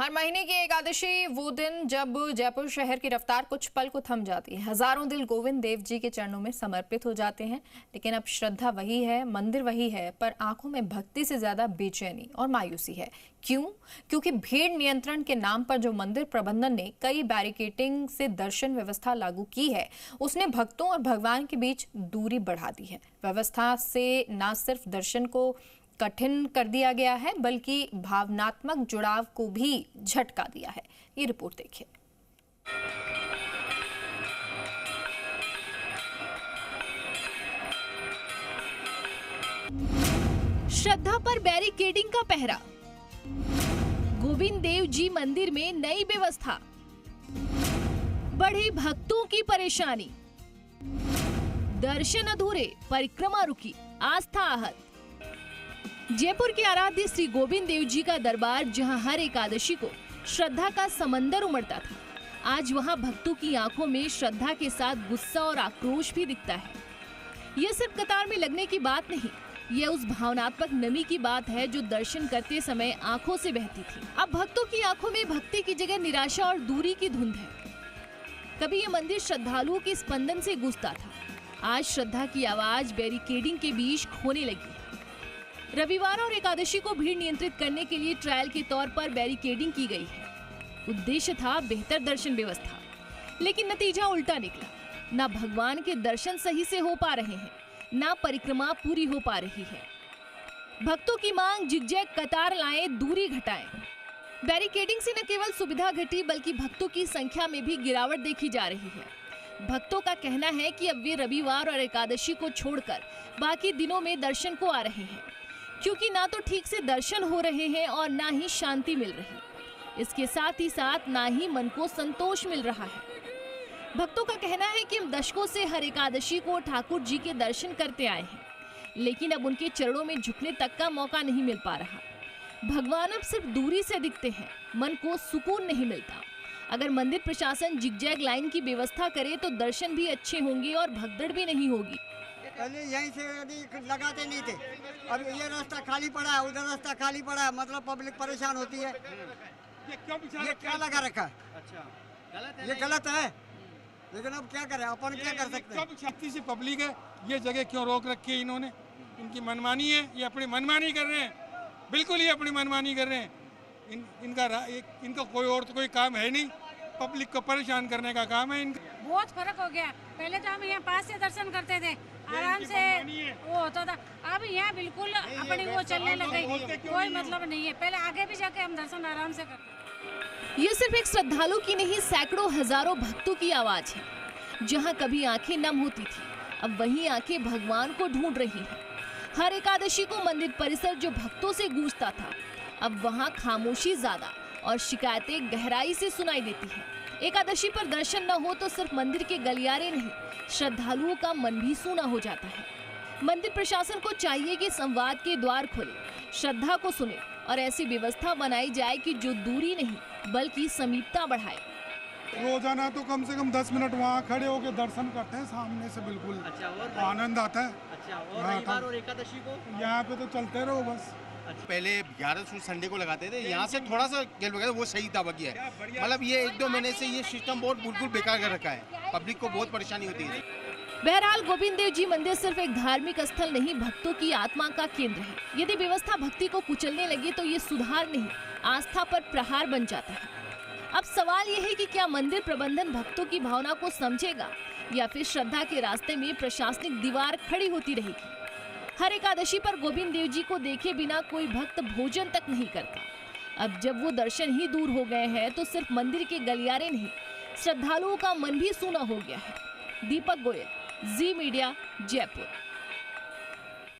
हर महीने की एकादशी वो दिन जब जयपुर शहर की रफ्तार कुछ पल को थम जाती है। हजारों दिल गोविंद देव जी के चरणों में समर्पित हो जाते हैं। लेकिन अब श्रद्धा वही है, मंदिर वही है, पर आंखों में भक्ति से ज्यादा बेचैनी और मायूसी है। क्यों? क्योंकि भीड़ नियंत्रण के नाम पर जो मंदिर प्रबंधन ने कई बैरिकेडिंग से दर्शन व्यवस्था लागू की है, उसने भक्तों और भगवान के बीच दूरी बढ़ा दी है। व्यवस्था से न सिर्फ दर्शन को कठिन कर दिया गया है, बल्कि भावनात्मक जुड़ाव को भी झटका दिया है। ये रिपोर्ट देखिए। श्रद्धा पर बैरिकेडिंग का पहरा, गोविंद देव जी मंदिर में नई व्यवस्था, बढ़ी भक्तों की परेशानी, दर्शन अधूरे, परिक्रमा रुकी, आस्था आहत। जयपुर के आराध्य श्री गोविंद देव जी का दरबार, जहां हर एकादशी को श्रद्धा का समंदर उमड़ता था, आज वहां भक्तों की आंखों में श्रद्धा के साथ गुस्सा और आक्रोश भी दिखता है। यह सिर्फ कतार में लगने की बात नहीं, यह उस भावनात्मक नमी की बात है जो दर्शन करते समय आंखों से बहती थी। अब भक्तों की आंखों में भक्ति की जगह निराशा और दूरी की धुंध है। कभी यह मंदिर श्रद्धालुओं के स्पंदन से गूंजता था, आज श्रद्धा की आवाज बैरिकेडिंग के बीच खोने लगी। रविवार और एकादशी को भीड़ नियंत्रित करने के लिए ट्रायल के तौर पर बैरिकेडिंग की गई है। उद्देश्य था बेहतर दर्शन व्यवस्था, लेकिन नतीजा उल्टा निकला। ना भगवान के दर्शन सही से हो पा रहे हैं, ना परिक्रमा पूरी हो पा रही है। भक्तों की मांग जिगजैग कतार लाएं, दूरी घटाएं। बैरिकेडिंग से न केवल सुविधा घटी, बल्कि भक्तों की संख्या में भी गिरावट देखी जा रही है। भक्तों का कहना है कि अब वे रविवार और एकादशी को छोड़कर बाकी दिनों में दर्शन को आ रहे हैं, क्योंकि ना तो ठीक से दर्शन हो रहे हैं और ना ही शांति मिल रही। इसके साथ ही साथ ना ही मन को संतोष मिल रहा है। भक्तों का कहना है कि हम दशकों से हर एकादशी को ठाकुर जी के दर्शन करते आए हैं, लेकिन अब उनके चरणों में झुकने तक का मौका नहीं मिल पा रहा। भगवान अब सिर्फ दूरी से दिखते हैं, मन को सुकून नहीं मिलता। अगर मंदिर प्रशासन जिगजैग लाइन की व्यवस्था करे तो दर्शन भी अच्छे होंगे और भगदड़ भी नहीं होगी। पहले यहीं से यदि लगाते नहीं थे, अब ये रास्ता खाली पड़ा है, उधर रास्ता खाली पड़ा है, मतलब पब्लिक परेशान होती है। ये क्या लगा रखा है? अच्छा, गलत है। ये गलत है, लेकिन अब क्या करें, अपन क्या कर सकते हैं? शक्ति से पब्लिक है, ये जगह क्यों रोक रखी है इन्होंने? इनकी मनमानी है, ये अपनी मनमानी कर रहे हैं, बिल्कुल ये अपनी मनमानी कर रहे हैं। इनका कोई और तो कोई काम है नहीं, पब्लिक को परेशान करने का काम है इनका। बहुत फर्क हो गया। पहले तो हम यहाँ पास से दर्शन करते थे, आराम से वो होता था। अब यहाँ बिल्कुल अपनी वो चलने लग गई, कोई मतलब नहीं है। पहले आगे भी जाके हम दर्शन आराम से करते। ये सिर्फ एक श्रद्धालु की नहीं, सैकड़ों हजारों भक्तों की आवाज है। जहाँ कभी आंखें नम होती थी, अब वही आंखें भगवान को ढूंढ रही हैं। हर एकादशी को मंदिर परिसर जो भक्तों से गूंजता था, अब वहाँ खामोशी ज्यादा और शिकायतें गहराई से सुनाई देती हैं। एकादशी पर दर्शन न हो तो सिर्फ मंदिर के गलियारे नहीं, श्रद्धालुओं का मन भी सूना हो जाता है। मंदिर प्रशासन को चाहिए कि संवाद के द्वार खोले, श्रद्धा को सुने और ऐसी व्यवस्था बनाई जाए कि जो दूरी नहीं बल्कि समीपता बढ़ाए। रोजाना तो कम से कम 10 मिनट वहाँ खड़े होकर दर्शन करते हैं सामने से, बिल्कुल आनंद आता है। अच्छा, और रविवार और एकादशी को यहाँ पे तो चलते रहो बस। पहले 11 संडे को लगाते थे, यहाँ से थोड़ा सा गेल वगैरह वो सही था, बाकी है मतलब ये 1-2 महीने से ये सिस्टम बहुत बिल्कुल बेकार कर रखा है, पब्लिक को बहुत परेशानी होती है। बहरहाल गोविंद देव जी मंदिर सिर्फ एक धार्मिक स्थल नहीं, भक्तों की आत्मा का केंद्र है। यदि व्यवस्था भक्ति को कुचलने लगे तो ये सुधार नहीं, आस्था पर प्रहार बन जाता है। अब सवाल ये है कि क्या मंदिर प्रबंधन भक्तों की भावना को समझेगा या फिर श्रद्धा के रास्ते में प्रशासनिक दीवार खड़ी होती रहेगी। हर एकादशी पर गोविंद देव जी को देखे बिना कोई भक्त भोजन तक नहीं करता। अब जब वो दर्शन ही दूर हो गए हैं तो सिर्फ मंदिर के गलियारे नहीं, श्रद्धालुओं का मन भी सूना हो गया है। दीपक गोयल, जी मीडिया, जयपुर।